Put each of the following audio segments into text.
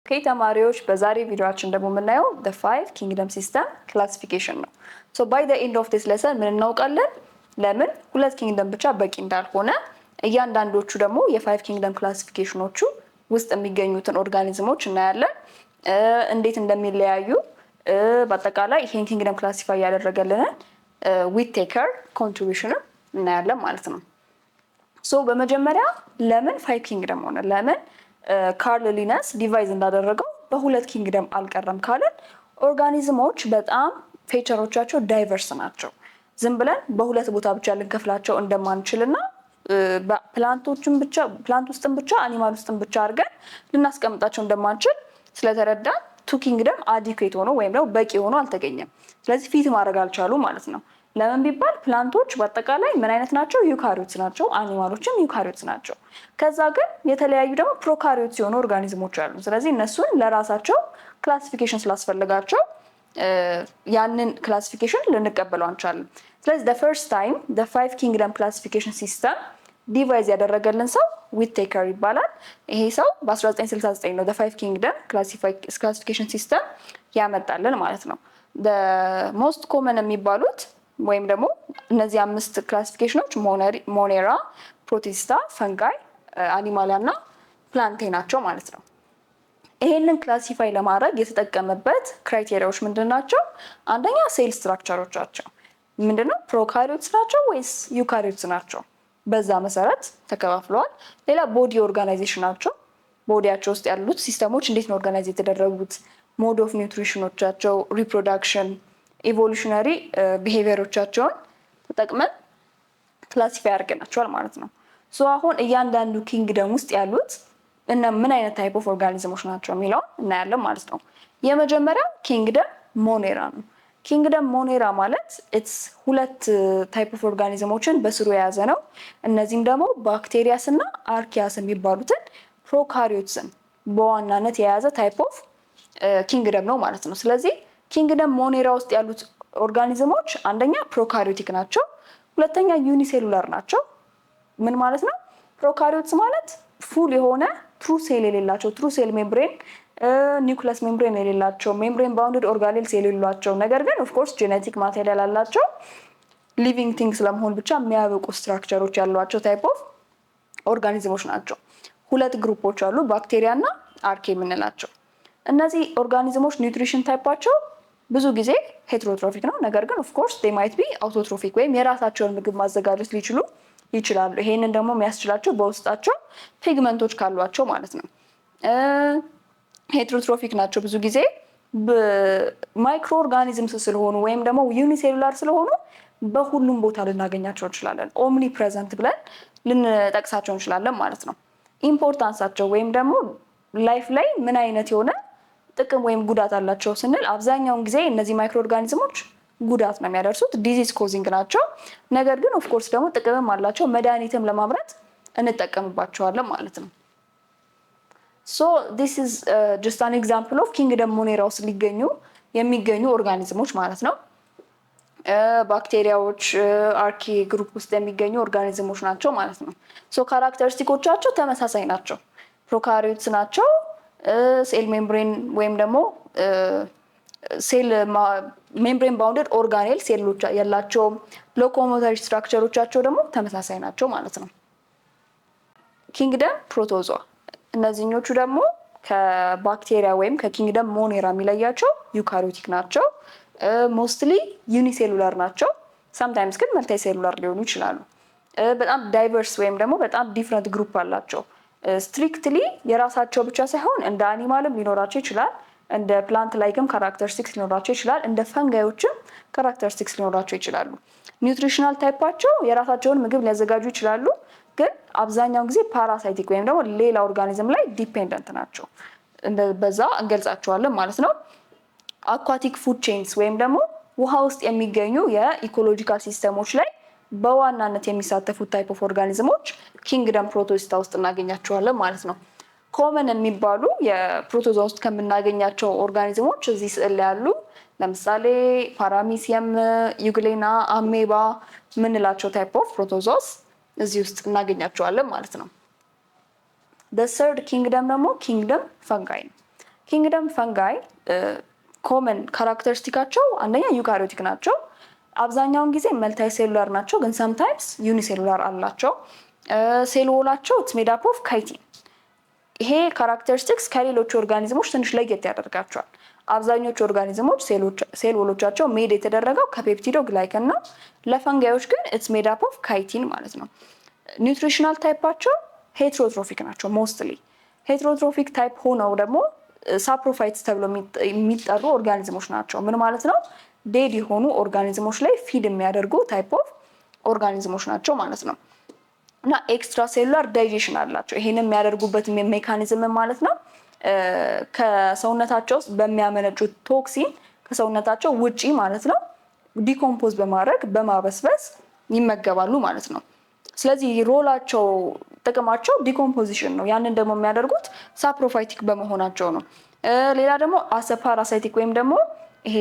ኦኬ ተማሪዎች በዛሬ ቪዲዮአችን ደግሞ የምናየው the five kingdom system classification ነው። so by the end of this lesson ምን እናውቃለን? ለምን ሁለት ኪንግደም ብቻ በቂ እንዳልሆነ እያንዳንዶቹ ደግሞ የፋይቭ ኪንግደም ክላሲፊኬሽኖቹ ውስጥ የሚገኙትን ኦርጋኒዝሞች እናያለን። እንዴት እንደሚለያዩ በአጠቃላይ ይሄን ኪንግደም ክላሲፋይ ያደረገልን ዊቴከር ኮንትሪቢዩሽን እናያለን ማለት ነው። so በመጀመሪያ ለምን ፋይቭ ኪንግደም ሆነ? ለምን ካርል ሊነስ ዲቫይዝ እንዳደረገው በሁለት ኪንግደም አልቀረም ካለን ኦርጋኒዝሞች በጣም ፌቸሮቻቸው ዳይቨርስ ናቸው። ዝም ብለን በሁለት ቦታ ብቻ ልንከፍላቸው እንደማንችልና ፕላንቶችን ብቻ ፕላንት ውስጥም ብቻ አኒማል ውስጥም ብቻ አድርገን ልናስቀምጣቸው እንደማንችል ስለተረዳን ቱ ኪንግደም አዲኩዌት ሆኖ ወይም ደግሞ በቂ ሆኖ አልተገኘም። ስለዚህ ፊት ማድረግ አልቻሉ ማለት ነው። ለምን ቢባል ፕላንቶች በአጠቃላይ ምን አይነት ናቸው? ዩካሪዮትስ ናቸው። አኒማሎችም ዩካሪዮትስ ናቸው። ከዛ ግን የተለያዩ ደግሞ ፕሮካሪዮትስ የሆኑ ኦርጋኒዝሞች አሉ። ስለዚህ እነሱን ለራሳቸው ክላሲፊኬሽን ስላስፈልጋቸው ያንን ክላሲፊኬሽን ልንቀበለው አንቻልም። ስለዚህ the first time the five kingdom classification system ዲቫይዝ ያደረገልን ሰው ዊቴከር ይባላል። ይሄ ሰው በ1969 ነው the five kingdom classification system ያመጣልን ማለት ነው። the most common የሚባሉት ወይም ደግሞ እነዚህ አምስት ክላሲፊኬሽኖች ሞኔራ፣ ፕሮቲስታ፣ ፈንጋይ፣ አኒማሊያ እና ፕላንቴ ናቸው ማለት ነው። ይሄንን ክላሲፋይ ለማድረግ የተጠቀመበት ክራይቴሪያዎች ምንድናቸው? አንደኛ ሴል ስትራክቸሮቻቸው ምንድነው? ፕሮካሪዮትስ ናቸው ወይስ ዩካሪዮትስ ናቸው? በዛ መሰረት ተከፋፍለዋል። ሌላ ቦዲ ኦርጋናይዜሽናቸው፣ ቦዲያቸው ውስጥ ያሉት ሲስተሞች እንዴት ነው ኦርጋናይዝ የተደረጉት፣ ሞድ ኦፍ ኒውትሪሽኖቻቸው፣ ሪፕሮዳክሽን፣ ኢቮሉሽነሪ ቢሄቪየሮቻቸውን ተጠቅመን ክላሲፋይ አድርገናቸዋል ማለት ነው። ሶ አሁን እያንዳንዱ ኪንግደም ውስጥ ያሉት እና ምን አይነት ታይፕ ኦፍ ኦርጋኒዝሞች ናቸው የሚለውን እናያለን ማለት ነው። የመጀመሪያው ኪንግደም ሞኔራ ነው። ኪንግደም ሞኔራ ማለት ኢትስ ሁለት ታይፕ ኦፍ ኦርጋኒዝሞችን በስሩ የያዘ ነው። እነዚህም ደግሞ ባክቴሪያስ እና አርኪያስ የሚባሉትን ፕሮካሪዮትስን በዋናነት የያዘ ታይፕ ኦፍ ኪንግደም ነው ማለት ነው። ስለዚህ ኪንግደም ሞኔራ ውስጥ ያሉት ኦርጋኒዝሞች አንደኛ ፕሮካሪዮቲክ ናቸው፣ ሁለተኛ ዩኒሴሉላር ናቸው። ምን ማለት ነው? ፕሮካሪዮትስ ማለት ፉል የሆነ ትሩ ሴል የሌላቸው ትሩ ሴል ሜምብሬን ኒውክለስ ሜምብሬን የሌላቸው ሜምብሬን ባውንድድ ኦርጋኔልስ የሌላቸው ነገር ግን ኦፍኮርስ ጄኔቲክ ማቴሪያል አላቸው ሊቪንግ ቲንግስ ለመሆን ብቻ የሚያበቁ ስትራክቸሮች ያሏቸው ታይፕ ኦፍ ኦርጋኒዝሞች ናቸው። ሁለት ግሩፖች አሉ፣ ባክቴሪያ እና አርኬ የምንላቸው። እነዚህ ኦርጋኒዝሞች ኒውትሪሽን ታይፓቸው ብዙ ጊዜ ሄትሮትሮፊክ ነው። ነገር ግን ኦፍኮርስ ዴይ ማይት ቢ አውቶትሮፊክ ወይም የራሳቸውን ምግብ ማዘጋጀት ሊችሉ ይችላሉ። ይሄንን ደግሞ የሚያስችላቸው በውስጣቸው ፒግመንቶች ካሏቸው ማለት ነው። ሄትሮትሮፊክ ናቸው ብዙ ጊዜ ማይክሮ ኦርጋኒዝምስ ስለሆኑ ወይም ደግሞ ዩኒሴሉላር ስለሆኑ በሁሉም ቦታ ልናገኛቸው እንችላለን። ኦምኒ ፕሬዘንት ብለን ልንጠቅሳቸው እንችላለን ማለት ነው። ኢምፖርታንሳቸው ወይም ደግሞ ላይፍ ላይ ምን አይነት የሆነ ጥቅም ወይም ጉዳት አላቸው ስንል አብዛኛውን ጊዜ እነዚህ ማይክሮ ኦርጋኒዝሞች ጉዳት ነው የሚያደርሱት፣ ዲዚዝ ኮዚንግ ናቸው። ነገር ግን ኦፍኮርስ ደግሞ ጥቅምም አላቸው፣ መድኃኒትም ለማምረት እንጠቀምባቸዋለን ማለት ነው። ሶ ዲስ ኢዝ ጀስት አን ኤግዛምፕል ኦፍ ኪንግደም ሞኔራ ውስጥ የሚገኙ ኦርጋኒዝሞች ማለት ነው። ባክቴሪያዎች አርኪ ግሩፕ ውስጥ የሚገኙ ኦርጋኒዝሞች ናቸው ማለት ነው። ሶ ካራክተሪስቲኮቻቸው ተመሳሳይ ናቸው። ፕሮካሪዮትስ ናቸው። ሴል ሜምብሬን ወይም ደግሞ ሴል ሜምብሬን ባውንድድ ኦርጋኔል ሴሎች ያላቸውም፣ ሎኮሞተሪ ስትራክቸሮቻቸው ደግሞ ተመሳሳይ ናቸው ማለት ነው። ኪንግደም ፕሮቶዞ፣ እነዚህኞቹ ደግሞ ከባክቴሪያ ወይም ከኪንግደም ሞኔራ የሚለያቸው ዩካሪዮቲክ ናቸው። ሞስትሊ ዩኒሴሉላር ናቸው። ሳምታይምስ ግን መልታይ ሴሉላር ሊሆኑ ይችላሉ። በጣም ዳይቨርስ ወይም ደግሞ በጣም ዲፍረንት ግሩፕ አላቸው። ስትሪክትሊ የራሳቸው ብቻ ሳይሆን እንደ አኒማልም ሊኖራቸው ይችላል፣ እንደ ፕላንት ላይክም ካራክተሪስቲክስ ሊኖራቸው ይችላል፣ እንደ ፈንጋዮችም ካራክተሪስቲክስ ሊኖራቸው ይችላሉ። ኒውትሪሽናል ታይፓቸው የራሳቸውን ምግብ ሊያዘጋጁ ይችላሉ፣ ግን አብዛኛውን ጊዜ ፓራሳይቲክ ወይም ደግሞ ሌላ ኦርጋኒዝም ላይ ዲፔንደንት ናቸው። በዛ እንገልጻቸዋለን ማለት ነው። አኳቲክ ፉድ ቼንስ ወይም ደግሞ ውሃ ውስጥ የሚገኙ የኢኮሎጂካል ሲስተሞች ላይ በዋናነት የሚሳተፉት ታይፕ ኦፍ ኦርጋኒዝሞች ኪንግደም ፕሮቶስታ ውስጥ እናገኛቸዋለን ማለት ነው። ኮመን የሚባሉ የፕሮቶዛ ውስጥ ከምናገኛቸው ኦርጋኒዝሞች እዚህ ስዕል ላይ ያሉ ለምሳሌ ፓራሚሲየም፣ ዩግሌና፣ አሜባ ምንላቸው ታይፕ ኦፍ ፕሮቶዞስ እዚህ ውስጥ እናገኛቸዋለን ማለት ነው። the third kingdom ደግሞ ኪንግደም ፈንጋይ ነው። ኪንግደም ፈንጋይ ኮመን ካራክተሪስቲካቸው አንደኛ ዩካሪዮቲክ ናቸው። አብዛኛውን ጊዜ መልታይ ሴሉላር ናቸው፣ ግን ሰምታይምስ ዩኒሴሉላር አላቸው። ሴል ዎላቸው ኢትስ ሜድ አፕ ኦፍ ካይቲን። ይሄ ካራክተሪስቲክስ ከሌሎች ኦርጋኒዝሞች ትንሽ ለየት ያደርጋቸዋል። አብዛኞቹ ኦርጋኒዝሞች ሴል ዎሎቻቸው ሜድ የተደረገው ከፔፕቲዶ ግላይከን ነው። ለፈንጋዮች ግን ኢትስ ሜድ አፕ ኦፍ ካይቲን ማለት ነው። ኒውትሪሽናል ታይፓቸው ሄትሮትሮፊክ ናቸው። ሞስትሊ ሄትሮትሮፊክ ታይፕ ሆነው ደግሞ ሳፕሮፋይትስ ተብሎ የሚጠሩ ኦርጋኒዝሞች ናቸው። ምን ማለት ነው? ዴድ የሆኑ ኦርጋኒዝሞች ላይ ፊድ የሚያደርጉ ታይፕ ኦፍ ኦርጋኒዝሞች ናቸው ማለት ነው። እና ኤክስትራ ሴሉላር ዳይጀሽን አላቸው። ይሄንን የሚያደርጉበት ሜካኒዝም ማለት ነው ከሰውነታቸው ውስጥ በሚያመነጩት ቶክሲን ከሰውነታቸው ውጪ ማለት ነው ዲኮምፖዝ በማድረግ በማበስበስ ይመገባሉ ማለት ነው። ስለዚህ ሮላቸው ጥቅማቸው ዲኮምፖዚሽን ነው። ያንን ደግሞ የሚያደርጉት ሳፕሮፋይቲክ በመሆናቸው ነው። ሌላ ደግሞ አሰ ፓራሳይቲክ ወይም ደግሞ ይሄ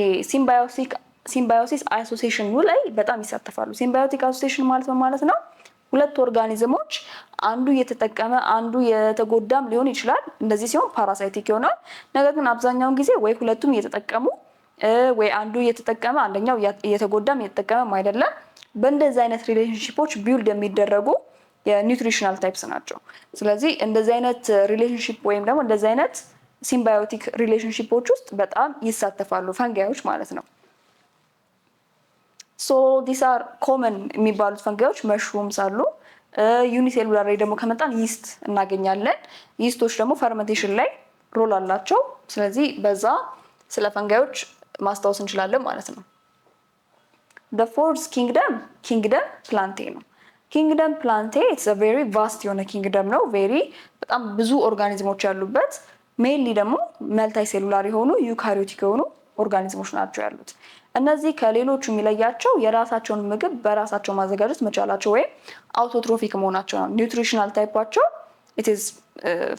ሲምባዮሲስ አሶሲሽን ላይ በጣም ይሳተፋሉ። ሲምባዮቲክ አሶሲሽን ማለት ነው ሁለት ኦርጋኒዝሞች አንዱ እየተጠቀመ አንዱ የተጎዳም ሊሆን ይችላል። እንደዚህ ሲሆን ፓራሳይቲክ ይሆናል። ነገር ግን አብዛኛውን ጊዜ ወይ ሁለቱም እየተጠቀሙ ወይ አንዱ እየተጠቀመ አንደኛው እየተጎዳም እየተጠቀመም አይደለም። በእንደዚህ አይነት ሪሌሽንሺፖች ቢውልድ የሚደረጉ የኒውትሪሽናል ታይፕስ ናቸው። ስለዚህ እንደዚህ አይነት ሪሌሽንሺፕ ወይም ደግሞ እንደዚህ አይነት ሲምባዮቲክ ሪሌሽንሺፖች ውስጥ በጣም ይሳተፋሉ ፈንጋዮች ማለት ነው። ሶ ዲስ አር ኮመን የሚባሉት ፈንጋዮች መሽሩምስ አሉ። ዩኒሴሉላር ላይ ደግሞ ከመጣን ይስት እናገኛለን። ይስቶች ደግሞ ፈርመንቴሽን ላይ ሮል አላቸው። ስለዚህ በዛ ስለ ፈንጋዮች ማስታወስ እንችላለን ማለት ነው። the fourth kingdom ፕላንቴ ነው። ኪንግደም ፕላንቴ ኢትስ a very vast የሆነ ኪንግደም ነው። በጣም ብዙ ኦርጋኒዝሞች ያሉበት ሜንሊ ደግሞ መልታይ ሴሉላር የሆኑ ዩካሪዮቲክ የሆኑ ኦርጋኒዝሞች ናቸው ያሉት። እነዚህ ከሌሎቹ የሚለያቸው የራሳቸውን ምግብ በራሳቸው ማዘጋጀት መቻላቸው ወይም አውቶትሮፊክ መሆናቸው ነው። ኒውትሪሽናል ታይፓቸው ኢትስ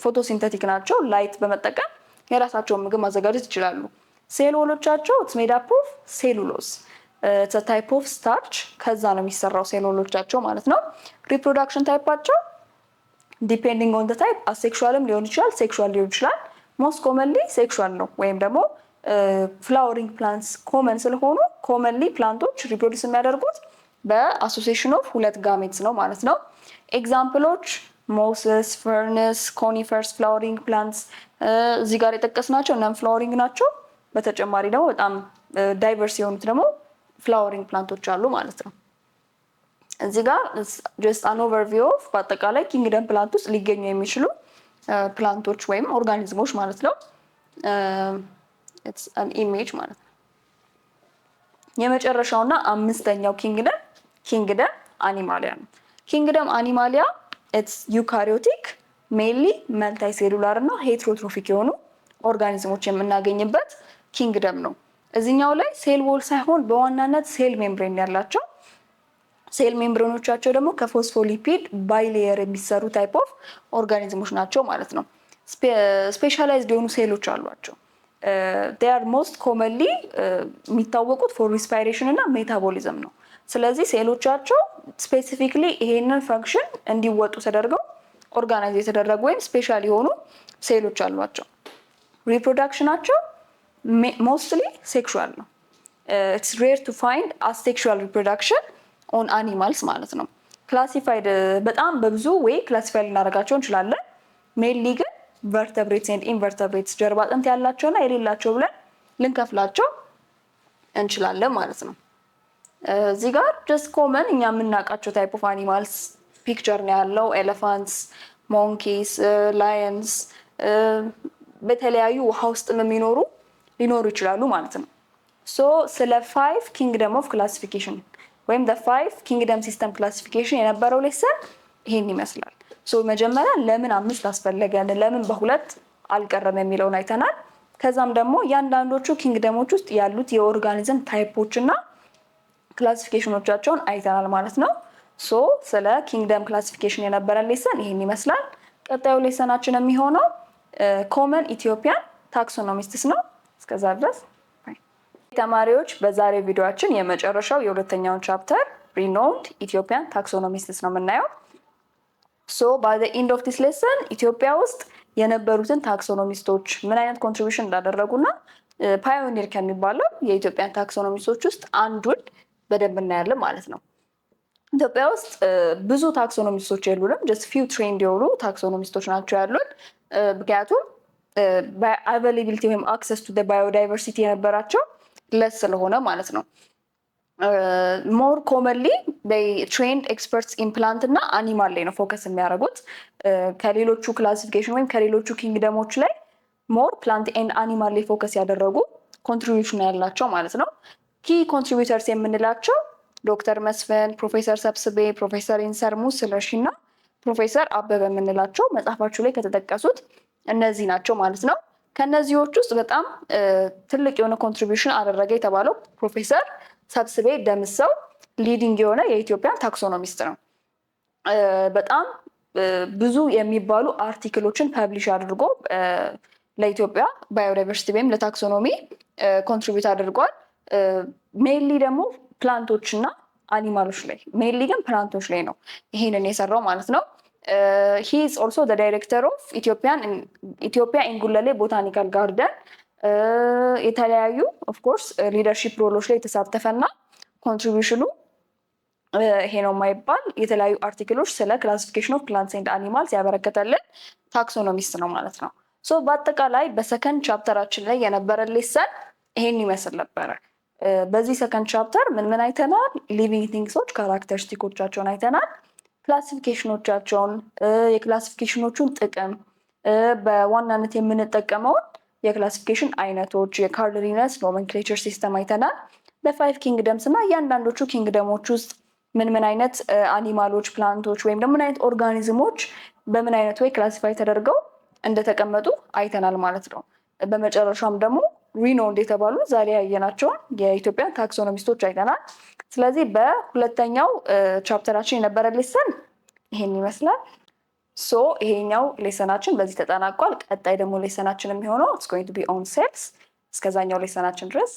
ፎቶሲንተቲክ ናቸው። ላይት በመጠቀም የራሳቸውን ምግብ ማዘጋጀት ይችላሉ። ሴል ዎሎቻቸው ኢትስ ሜድ አፕ ኦፍ ሴሉሎዝ ታይፕ ኦፍ ስታርች ከዛ ነው የሚሰራው ሴል ዎሎቻቸው ማለት ነው። ሪፕሮዳክሽን ታይፓቸው ዲፔንዲንግ ኦን ታይፕ አሴክሹዋልም ሊሆን ይችላል፣ ሴክሹዋል ሊሆን ይችላል። ሞስት ኮመንሊ ሴክሹዋል ነው። ወይም ደግሞ ፍላወሪንግ ፕላንትስ ኮመን ስለሆኑ ኮመንሊ ፕላንቶች ሪፕሮዲስ የሚያደርጉት በአሶሲሽን ኦፍ ሁለት ጋሜትስ ነው ማለት ነው። ኤግዛምፕሎች ሞስስ፣ ፈርንስ፣ ኮኒፈርስ ፍላወሪንግ ፕላንትስ እዚህ ጋር የጠቀስናቸው ነን ፍላወሪንግ ናቸው። በተጨማሪ ደግሞ በጣም ዳይቨርስ የሆኑት ደግሞ ፍላወሪንግ ፕላንቶች አሉ ማለት ነው። እዚህ ጋር ጀስት አን ኦቨርቪው ኦፍ በአጠቃላይ ኪንግደም ፕላንት ውስጥ ሊገኙ የሚችሉ ፕላንቶች ወይም ኦርጋኒዝሞች ማለት ነው። ኢትስ አን ኢሜጅ ማለት ነው። የመጨረሻውና አምስተኛው ኪንግደም አኒማሊያ ነው። ኪንግደም አኒማሊያ ኢትስ ዩካሪዮቲክ ሜንሊ መልታይ ሴሉላር እና ሄትሮትሮፊክ የሆኑ ኦርጋኒዝሞች የምናገኝበት ኪንግደም ነው። እዚህኛው ላይ ሴል ዎል ሳይሆን በዋናነት ሴል ሜምብሬን ያላቸው ሴል ሜምብሬኖቻቸው ደግሞ ከፎስፎሊፒድ ባይሌየር የሚሰሩ ታይፕ ኦፍ ኦርጋኒዝሞች ናቸው ማለት ነው። ስፔሻላይዝድ የሆኑ ሴሎች አሏቸው። they are most commonly የሚታወቁት ፎር ሪስፓይሬሽን እና ሜታቦሊዝም ነው። ስለዚህ ሴሎቻቸው ስፔሲፊክሊ ይሄንን ፈንክሽን እንዲወጡ ተደርገው ኦርጋናይዝ የተደረጉ ወይም ስፔሻል የሆኑ ሴሎች አሏቸው። ሪፕሮዳክሽናቸው ሞስትሊ ሴክሹዋል ነው። ኢትስ ሬር ቱ ፋይንድ አሴክሹዋል ሪፕሮዳክሽን ኦን አኒማልስ ማለት ነው። ክላሲፋይድ በጣም በብዙ ወይ ክላሲፋይ ልናደርጋቸው እንችላለን። ሜንሊ ግን ቨርተብሬትስ ኤንድ ኢንቨርተብሬትስ ጀርባ አጥንት ያላቸውና የሌላቸው ብለን ልንከፍላቸው እንችላለን ማለት ነው። እዚህ ጋር ጀስት ኮመን እኛ የምናውቃቸው ታይፕ ኦፍ አኒማልስ ፒክቸር ነው ያለው። ኤሌፋንትስ፣ ሞንኪስ፣ ላየንስ በተለያዩ ውሃ ውስጥ የሚኖሩ ሊኖሩ ይችላሉ ማለት ነው። ሶ ስለ 5 ኪንግደም ኦፍ ክላሲፊኬሽን ወይም the 5 ኪንግደም ሲስተም ክላሲፊኬሽን የነበረው ሌሰን ይሄን ይመስላል። ሶ መጀመሪያ ለምን 5 አስፈለገ፣ ለምን በሁለት አልቀረም የሚለውን አይተናል። ከዛም ደግሞ እያንዳንዶቹ ኪንግደሞች ውስጥ ያሉት የኦርጋኒዝም ታይፖች እና ክላሲፊኬሽኖቻቸውን አይተናል ማለት ነው። ሶ ስለ ኪንግደም ክላሲፊኬሽን የነበረን ሌሰን ይሄን ይመስላል። ቀጣዩ ሌሰናችን የሚሆነው ኮመን ኢትዮጵያን ታክሶኖሚስትስ ነው። እስከዛ ድረስ ተማሪዎች በዛሬ ቪዲዮአችን የመጨረሻው የሁለተኛውን ቻፕተር ሪኖውንድ ኢትዮጵያን ታክሶኖሚስትስ ነው የምናየው። ሶ ባይ ዘ ኤንድ ኦፍ ዲስ ሌሰን ኢትዮጵያ ውስጥ የነበሩትን ታክሶኖሚስቶች ምን አይነት ኮንትሪቢሽን እንዳደረጉና ፓዮኒር ከሚባለው የኢትዮጵያን ታክሶኖሚስቶች ውስጥ አንዱን በደንብ እናያለን ማለት ነው። ኢትዮጵያ ውስጥ ብዙ ታክሶኖሚስቶች የሉንም። ጀስት ፊው ትሬንድ የሆኑ ታክሶኖሚስቶች ናቸው ያሉን። ምክንያቱም አቬይላቢሊቲ ወይም አክሰስ ቱ ባዮዳይቨርሲቲ የነበራቸው ለስ ስለሆነ ማለት ነው። ሞር ኮመንሊ ትሬንድ ኤክስፐርትስ ኢምፕላንት እና አኒማል ላይ ነው ፎከስ የሚያደርጉት። ከሌሎቹ ክላሲፊኬሽን ወይም ከሌሎቹ ኪንግደሞች ላይ ሞር ፕላንት ኤንድ አኒማል ላይ ፎከስ ያደረጉ ኮንትሪቢዩሽን ያላቸው ማለት ነው። ኪ ኮንትሪቢዩተርስ የምንላቸው ዶክተር መስፍን፣ ፕሮፌሰር ሰብስቤ፣ ፕሮፌሰር ኢንሰርሙ ስለሺ እና ፕሮፌሰር አበበ የምንላቸው መጽሐፋችሁ ላይ ከተጠቀሱት እነዚህ ናቸው ማለት ነው። ከነዚህዎች ውስጥ በጣም ትልቅ የሆነ ኮንትሪቢዩሽን አደረገ የተባለው ፕሮፌሰር ሰብስቤ ደምሰው ሊዲንግ የሆነ የኢትዮጵያን ታክሶኖሚስት ነው። በጣም ብዙ የሚባሉ አርቲክሎችን ፐብሊሽ አድርጎ ለኢትዮጵያ ባዮዳይቨርሲቲ ወይም ለታክሶኖሚ ኮንትሪቢዩት አድርጓል። ሜንሊ ደግሞ ፕላንቶች እና አኒማሎች ላይ ሜንሊ ግን ፕላንቶች ላይ ነው ይሄንን የሰራው ማለት ነው። ሂ ኢዝ ኦልሶ ዘ ዳይሬክተር ኦፍ ኢትዮጵያ ኢንጉለሌ ቦታኒካል ጋርደን የተለያዩ ኦፍኮርስ ሊደርሺፕ ሮሎች ላይ የተሳተፈና ኮንትሪቢዩሽኑ ይሄ ነው የማይባል የተለያዩ አርቲክሎች ስለ ክላሲፊኬሽን ኦፍ ፕላንትስ ኤንድ አኒማልስ ያበረከተልን ታክሶኖሚስት ነው ማለት ነው። ሶ በአጠቃላይ በሰከንድ ቻፕተራችን ላይ የነበረ ሌሰን ይሄን ይመስል ነበረ። በዚህ ሰከንድ ቻፕተር ምን ምን አይተናል? ሊቪንግ ቲንግሶች ካራክተሪስቲኮቻቸውን አይተናል። ክላሲፊኬሽኖቻቸውን፣ የክላሲፊኬሽኖቹን ጥቅም፣ በዋናነት የምንጠቀመውን የክላሲፊኬሽን አይነቶች፣ የካርድሊነስ ኖመንክሌቸር ሲስተም አይተናል። በፋይቭ ኪንግደምስ እና እያንዳንዶቹ ኪንግደሞች ውስጥ ምን ምን አይነት አኒማሎች፣ ፕላንቶች ወይም ደግሞ ምን አይነት ኦርጋኒዝሞች በምን አይነት ወይ ክላሲፋይ ተደርገው እንደተቀመጡ አይተናል ማለት ነው። በመጨረሻም ደግሞ ሪኖንድ የተባሉ ዛሬ ያየናቸውን የኢትዮጵያን ታክሶኖሚስቶች አይተናል። ስለዚህ በሁለተኛው ቻፕተራችን የነበረ ሌሰን ይሄን ይመስላል። ሶ ይሄኛው ሌሰናችን በዚህ ተጠናቋል። ቀጣይ ደግሞ ሌሰናችን የሚሆነው ኢትስ ጎይንግ ቱ ቢ ኦን ሴልስ። እስከዛኛው ሌሰናችን ድረስ